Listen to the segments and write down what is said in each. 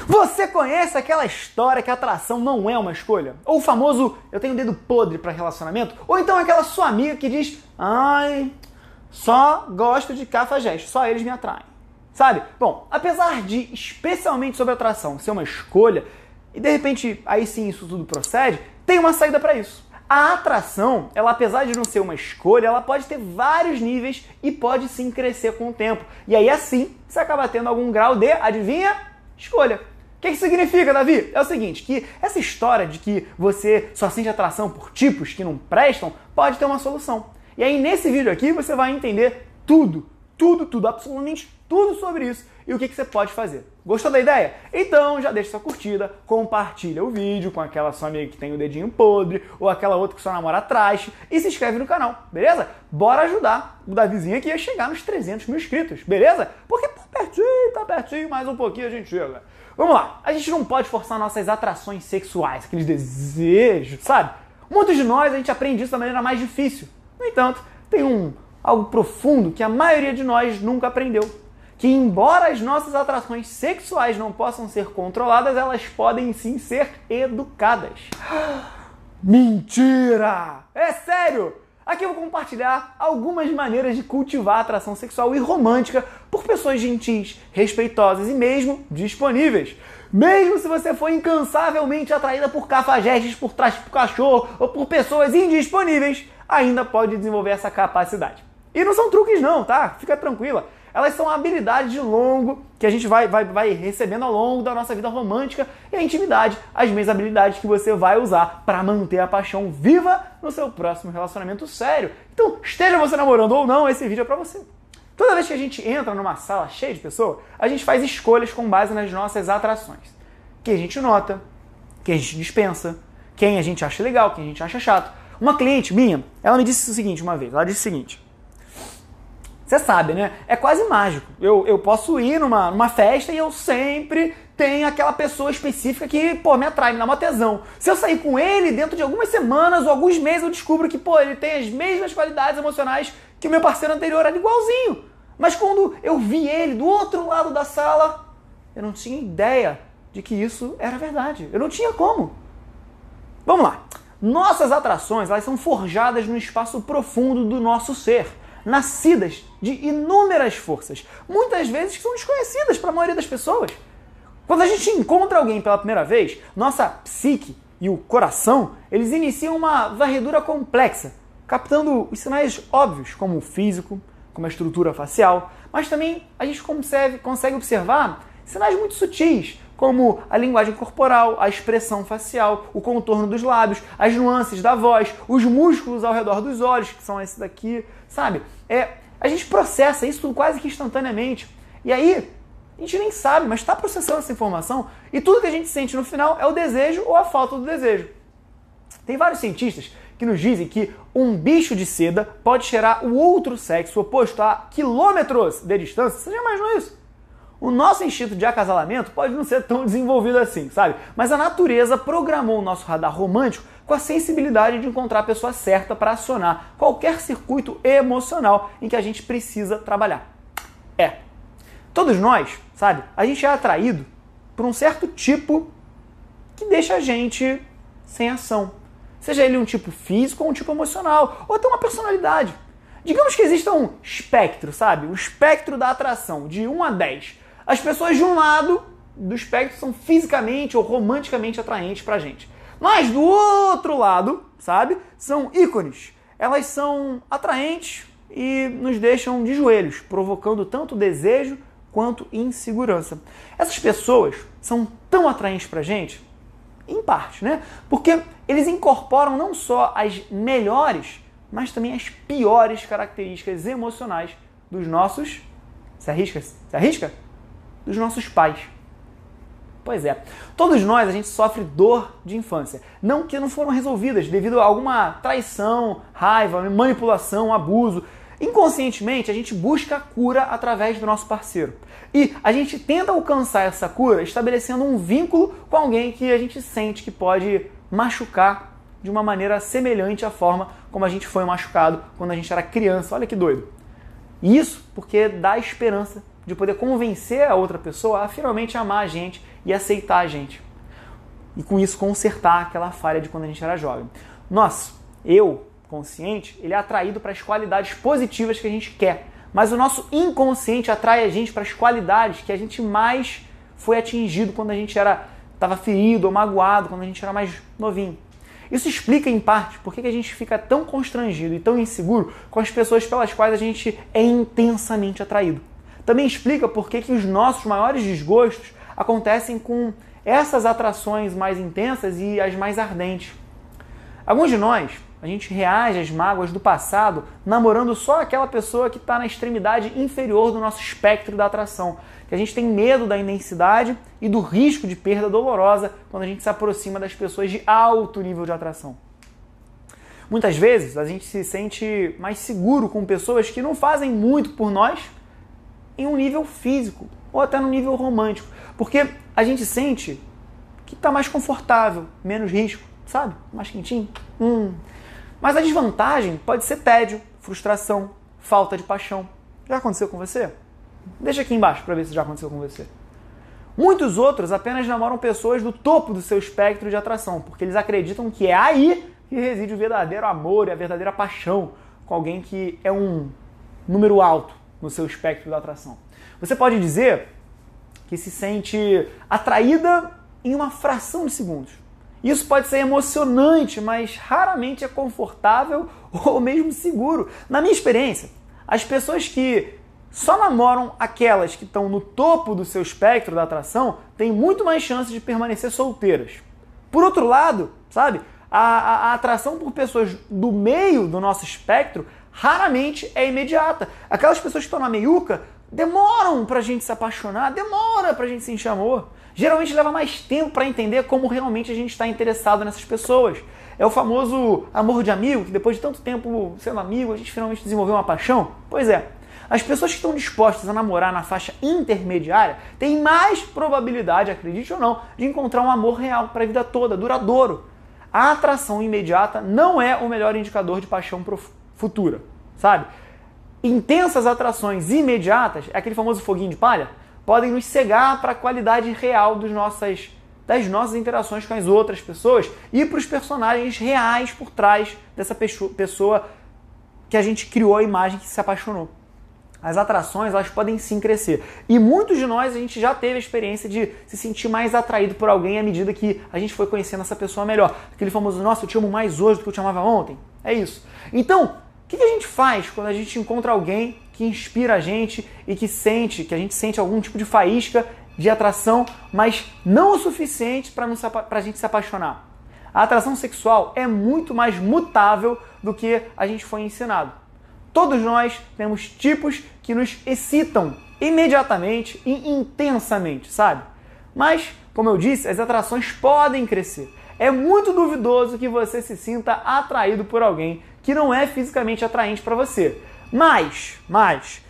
Você conhece aquela história que a atração não é uma escolha? Ou o famoso eu tenho dedo podre para relacionamento? Ou então aquela sua amiga que diz ai, só gosto de cafajestes, só eles me atraem. Sabe? Bom, apesar de, especialmente sobre atração, ser uma escolha, e de repente aí sim isso tudo procede, tem uma saída para isso. A atração, ela apesar de não ser uma escolha, ela pode ter vários níveis e pode sim crescer com o tempo. E aí assim, você acaba tendo algum grau de, adivinha? Escolha. O que significa, Davi? É o seguinte, que essa história de que você só sente atração por tipos que não prestam, pode ter uma solução. E aí nesse vídeo aqui você vai entender tudo, absolutamente tudo sobre isso e o que você pode fazer. Gostou da ideia? Então já deixa sua curtida, compartilha o vídeo com aquela sua amiga que tem o dedinho podre ou aquela outra que sua namora atrás e se inscreve no canal, beleza? Bora ajudar o Davizinho aqui a chegar nos 300 mil inscritos, beleza? Porque tá pertinho, mais um pouquinho a gente chega. Vamos lá, a gente não pode forçar nossas atrações sexuais, aqueles desejos, sabe? Muitos de nós a gente aprende isso da maneira mais difícil. No entanto, tem algo profundo que a maioria de nós nunca aprendeu. Que embora as nossas atrações sexuais não possam ser controladas, elas podem sim ser educadas. Mentira! É sério! Aqui eu vou compartilhar algumas maneiras de cultivar a atração sexual e romântica por pessoas gentis, respeitosas e mesmo disponíveis. Mesmo se você for incansavelmente atraída por cafajestes, por trás do cachorro ou por pessoas indisponíveis, ainda pode desenvolver essa capacidade. E não são truques não, tá? Fica tranquila. Elas são habilidades de longo que a gente vai recebendo ao longo da nossa vida romântica e a intimidade, as mesmas habilidades que você vai usar para manter a paixão viva no seu próximo relacionamento sério. Então, esteja você namorando ou não, esse vídeo é para você. Toda vez que a gente entra numa sala cheia de pessoas, a gente faz escolhas com base nas nossas atrações. Quem a gente nota, quem a gente dispensa, quem a gente acha legal, quem a gente acha chato. Uma cliente minha, ela me disse o seguinte uma vez, ela disse o seguinte: você sabe, né? É quase mágico. Eu posso ir numa festa e eu sempre tenho aquela pessoa específica que, me atrai, me dá uma tesão. Se eu sair com ele, dentro de algumas semanas ou alguns meses, eu descubro que, ele tem as mesmas qualidades emocionais que o meu parceiro anterior, era igualzinho. Mas quando eu vi ele do outro lado da sala, eu não tinha ideia de que isso era verdade. Eu não tinha como. Vamos lá. Nossas atrações, elas são forjadas no espaço profundo do nosso ser, nascidas de inúmeras forças, muitas vezes que são desconhecidas para a maioria das pessoas. Quando a gente encontra alguém pela primeira vez, nossa psique e o coração, eles iniciam uma varredura complexa, captando os sinais óbvios, como o físico, como a estrutura facial, mas também a gente consegue observar sinais muito sutis, como a linguagem corporal, a expressão facial, o contorno dos lábios, as nuances da voz, os músculos ao redor dos olhos, que são esses daqui, sabe? A gente processa isso tudo quase que instantaneamente. E aí, a gente nem sabe, mas está processando essa informação e tudo que a gente sente no final é o desejo ou a falta do desejo. Tem vários cientistas que nos dizem que um bicho de seda pode cheirar o outro sexo oposto a quilômetros de distância. Você já imaginou isso? O nosso instinto de acasalamento pode não ser tão desenvolvido assim, sabe? Mas a natureza programou o nosso radar romântico com a sensibilidade de encontrar a pessoa certa para acionar qualquer circuito emocional em que a gente precisa trabalhar. Todos nós, sabe? A gente é atraído por um certo tipo que deixa a gente sem ação. Seja ele um tipo físico ou um tipo emocional, ou até uma personalidade. Digamos que exista um espectro, sabe? Um espectro da atração, de 1 a 10. As pessoas de um lado do espectro são fisicamente ou romanticamente atraentes pra gente. Mas do outro lado, sabe? São ícones. Elas são atraentes e nos deixam de joelhos, provocando tanto desejo quanto insegurança. Essas pessoas são tão atraentes pra gente, em parte, né? Porque eles incorporam não só as melhores, mas também as piores características emocionais dos nossos... Se arrisca? Dos nossos pais. Pois é. Todos nós, a gente sofre dor de infância. Não que não foram resolvidas devido a alguma traição, raiva, manipulação, abuso. Inconscientemente, a gente busca a cura através do nosso parceiro. E a gente tenta alcançar essa cura estabelecendo um vínculo com alguém que a gente sente que pode machucar de uma maneira semelhante à forma como a gente foi machucado quando a gente era criança. Olha que doido. Isso porque dá esperança de poder convencer a outra pessoa a finalmente amar a gente e aceitar a gente. E com isso consertar aquela falha de quando a gente era jovem. Nosso eu consciente, ele é atraído para as qualidades positivas que a gente quer. Mas o nosso inconsciente atrai a gente para as qualidades que a gente mais foi atingido quando a gente estava ferido ou magoado, quando a gente era mais novinho. Isso explica, em parte, por que a gente fica tão constrangido e tão inseguro com as pessoas pelas quais a gente é intensamente atraído. Também explica por que os nossos maiores desgostos acontecem com essas atrações mais intensas e as mais ardentes. Alguns de nós, a gente reage às mágoas do passado namorando só aquela pessoa que está na extremidade inferior do nosso espectro da atração. Que a gente tem medo da imensidade e do risco de perda dolorosa quando a gente se aproxima das pessoas de alto nível de atração. Muitas vezes a gente se sente mais seguro com pessoas que não fazem muito por nós em um nível físico ou até no nível romântico. Porque a gente sente que está mais confortável, menos risco, sabe? Mais quentinho. Mas a desvantagem pode ser tédio, frustração, falta de paixão. Já aconteceu com você? Deixa aqui embaixo para ver se já aconteceu com você. Muitos outros apenas namoram pessoas do topo do seu espectro de atração, porque eles acreditam que é aí que reside o verdadeiro amor e a verdadeira paixão com alguém que é um número alto no seu espectro de atração. Você pode dizer que se sente atraída em uma fração de segundos. Isso pode ser emocionante, mas raramente é confortável ou mesmo seguro. Na minha experiência, as pessoas que só namoram aquelas que estão no topo do seu espectro da atração têm muito mais chance de permanecer solteiras. Por outro lado, sabe, a atração por pessoas do meio do nosso espectro raramente é imediata. Aquelas pessoas que estão na meiuca demoram pra gente se apaixonar, demora pra gente sentir amor. Geralmente leva mais tempo para entender como realmente a gente está interessado nessas pessoas. É o famoso amor de amigo, que depois de tanto tempo sendo amigo, a gente finalmente desenvolveu uma paixão. Pois é, as pessoas que estão dispostas a namorar na faixa intermediária têm mais probabilidade, acredite ou não, de encontrar um amor real para a vida toda, duradouro. A atração imediata não é o melhor indicador de paixão futura, sabe? Intensas atrações imediatas, é aquele famoso foguinho de palha, podem nos cegar para a qualidade real das nossas interações com as outras pessoas e para os personagens reais por trás dessa pessoa que a gente criou a imagem que se apaixonou. As atrações, elas podem sim crescer. E muitos de nós, a gente já teve a experiência de se sentir mais atraído por alguém à medida que a gente foi conhecendo essa pessoa melhor. Aquele famoso, nossa, eu te amo mais hoje do que eu te amava ontem. É isso. Então, o que a gente faz quando a gente encontra alguém que inspira a gente e que a gente sente algum tipo de faísca de atração, mas não o suficiente para a gente se apaixonar? A atração sexual é muito mais mutável do que a gente foi ensinado. Todos nós temos tipos que nos excitam imediatamente e intensamente, sabe? Mas, como eu disse, as atrações podem crescer. É muito duvidoso que você se sinta atraído por alguém que não é fisicamente atraente para você. Mas,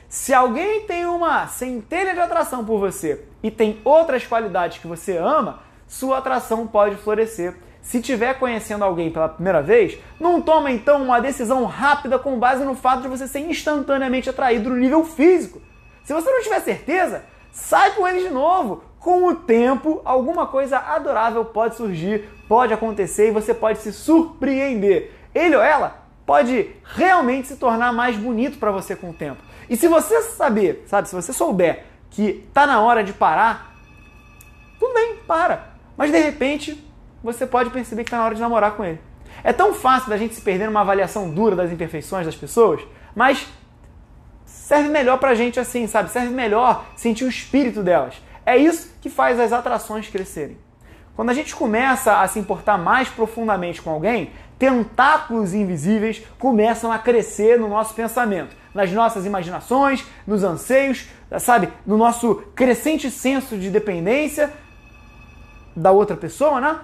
se alguém tem uma centelha de atração por você e tem outras qualidades que você ama, sua atração pode florescer. Se estiver conhecendo alguém pela primeira vez, não toma então uma decisão rápida com base no fato de você ser instantaneamente atraído no nível físico. Se você não tiver certeza, sai com ele de novo. Com o tempo, alguma coisa adorável pode surgir, pode acontecer e você pode se surpreender. Ele ou ela pode realmente se tornar mais bonito para você com o tempo. E se você se você souber que tá na hora de parar, tudo bem, para. Mas de repente, você pode perceber que está na hora de namorar com ele. É tão fácil da gente se perder numa avaliação dura das imperfeições das pessoas, mas serve melhor pra gente assim, sabe? Serve melhor sentir o espírito delas. É isso que faz as atrações crescerem. Quando a gente começa a se importar mais profundamente com alguém, tentáculos invisíveis começam a crescer no nosso pensamento, nas nossas imaginações, nos anseios, sabe? No nosso crescente senso de dependência da outra pessoa, né?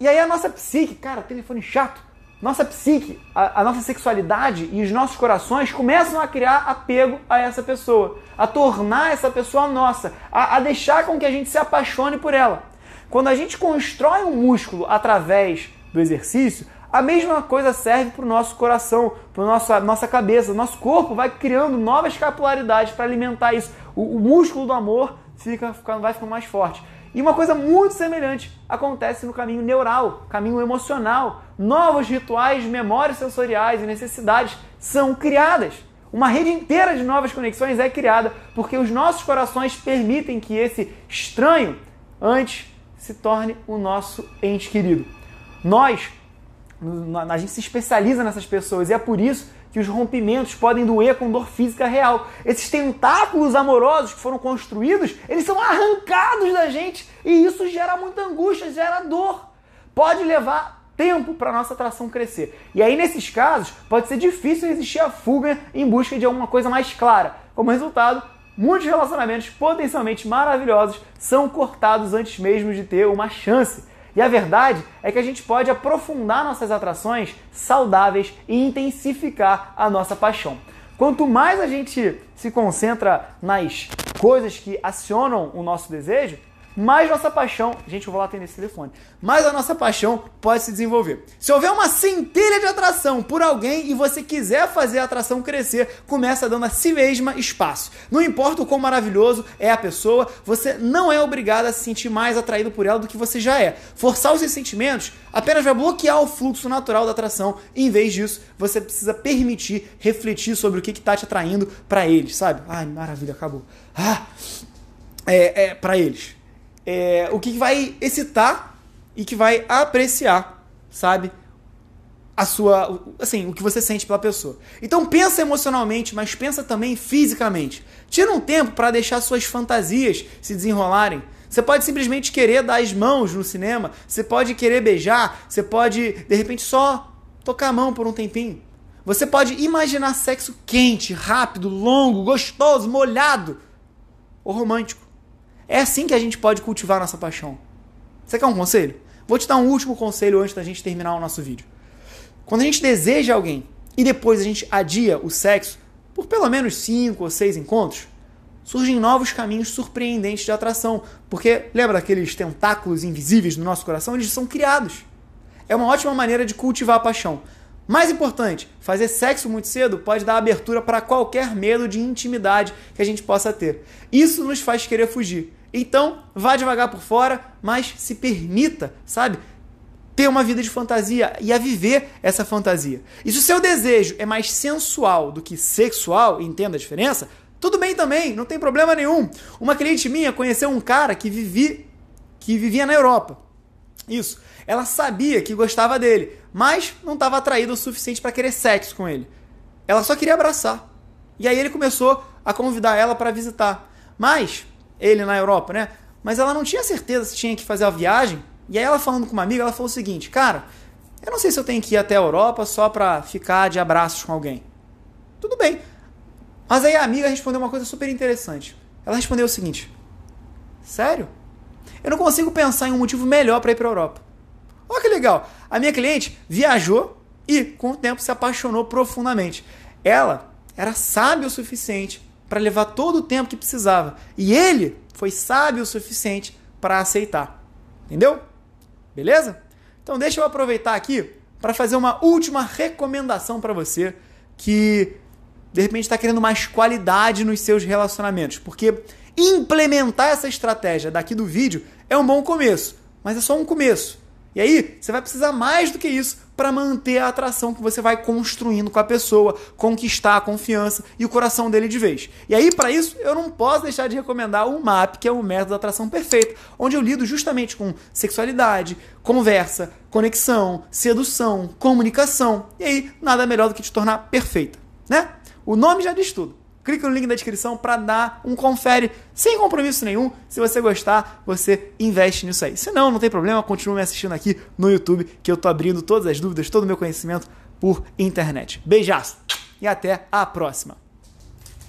E aí a nossa psique, cara, telefone chato, nossa psique, a nossa sexualidade e os nossos corações começam a criar apego a essa pessoa, a tornar essa pessoa nossa, a deixar com que a gente se apaixone por ela. Quando a gente constrói um músculo através do exercício, a mesma coisa serve para o nosso coração, para a nossa cabeça. O nosso corpo vai criando novas capilaridades para alimentar isso. O músculo do amor vai ficando mais forte. E uma coisa muito semelhante acontece no caminho neural, caminho emocional. Novos rituais, memórias sensoriais e necessidades são criadas. Uma rede inteira de novas conexões é criada porque os nossos corações permitem que esse estranho antes se torne o nosso ente querido. A gente se especializa nessas pessoas e é por isso que os rompimentos podem doer com dor física real. Esses tentáculos amorosos que foram construídos, eles são arrancados da gente e isso gera muita angústia, gera dor. Pode levar tempo para a nossa atração crescer. E aí, nesses casos, pode ser difícil resistir à fuga em busca de alguma coisa mais clara. Como resultado, muitos relacionamentos potencialmente maravilhosos são cortados antes mesmo de ter uma chance. E a verdade é que a gente pode aprofundar nossas atrações saudáveis e intensificar a nossa paixão. Quanto mais a gente se concentra nas coisas que acionam o nosso desejo, mais nossa paixão... Gente, eu vou lá atender esse telefone. Mais a nossa paixão pode se desenvolver. Se houver uma centelha de atração por alguém e você quiser fazer a atração crescer, começa dando a si mesma espaço. Não importa o quão maravilhoso é a pessoa, você não é obrigado a se sentir mais atraído por ela do que você já é. Forçar os seus sentimentos apenas vai bloquear o fluxo natural da atração. E, em vez disso, você precisa permitir, refletir sobre o que está te atraindo para eles, sabe? Ai, maravilha, acabou. Para eles. O que vai excitar e que vai apreciar, sabe? O que você sente pela pessoa. Então pensa emocionalmente, mas pensa também fisicamente. Tira um tempo para deixar suas fantasias se desenrolarem. Você pode simplesmente querer dar as mãos no cinema, você pode querer beijar, você pode, de repente, só tocar a mão por um tempinho. Você pode imaginar sexo quente, rápido, longo, gostoso, molhado ou romântico. É assim que a gente pode cultivar a nossa paixão. Você quer um conselho? Vou te dar um último conselho antes da gente terminar o nosso vídeo. Quando a gente deseja alguém e depois a gente adia o sexo por pelo menos 5 ou 6 encontros, surgem novos caminhos surpreendentes de atração. Porque lembra daqueles tentáculos invisíveis no nosso coração? Eles são criados. É uma ótima maneira de cultivar a paixão. Mais importante, fazer sexo muito cedo pode dar abertura para qualquer medo de intimidade que a gente possa ter. Isso nos faz querer fugir. Então, vá devagar por fora, mas se permita, sabe, ter uma vida de fantasia e a viver essa fantasia. E se o seu desejo é mais sensual do que sexual, entenda a diferença, tudo bem também, não tem problema nenhum. Uma cliente minha conheceu um cara que vivia na Europa. Isso. Ela sabia que gostava dele, mas não estava atraída o suficiente para querer sexo com ele. Ela só queria abraçar. E aí ele começou a convidar ela para visitar. Mas, ele na Europa, né? Mas ela não tinha certeza se tinha que fazer a viagem. E aí ela falando com uma amiga, ela falou o seguinte: cara, eu não sei se eu tenho que ir até a Europa só para ficar de abraços com alguém. Tudo bem. Mas aí a amiga respondeu uma coisa super interessante. Ela respondeu o seguinte: sério? Eu não consigo pensar em um motivo melhor para ir para a Europa. Olha que legal. A minha cliente viajou e, com o tempo, se apaixonou profundamente. Ela era sábia o suficiente para levar todo o tempo que precisava. E ele foi sábio o suficiente para aceitar. Entendeu? Beleza? Então deixa eu aproveitar aqui para fazer uma última recomendação para você que, de repente, está querendo mais qualidade nos seus relacionamentos. Porque implementar essa estratégia daqui do vídeo é um bom começo, mas é só um começo. E aí, você vai precisar mais do que isso para manter a atração que você vai construindo com a pessoa, conquistar a confiança e o coração dele de vez. E aí, para isso, eu não posso deixar de recomendar o MAP, que é o método da atração perfeita, onde eu lido justamente com sexualidade, conversa, conexão, sedução, comunicação. E aí, nada melhor do que te tornar perfeita, né? O nome já diz tudo. Clica no link da descrição para dar um confere sem compromisso nenhum. Se você gostar, você investe nisso aí. Se não, não tem problema, continue me assistindo aqui no YouTube, que eu tô abrindo todas as dúvidas, todo o meu conhecimento por internet. Beijaço e até a próxima.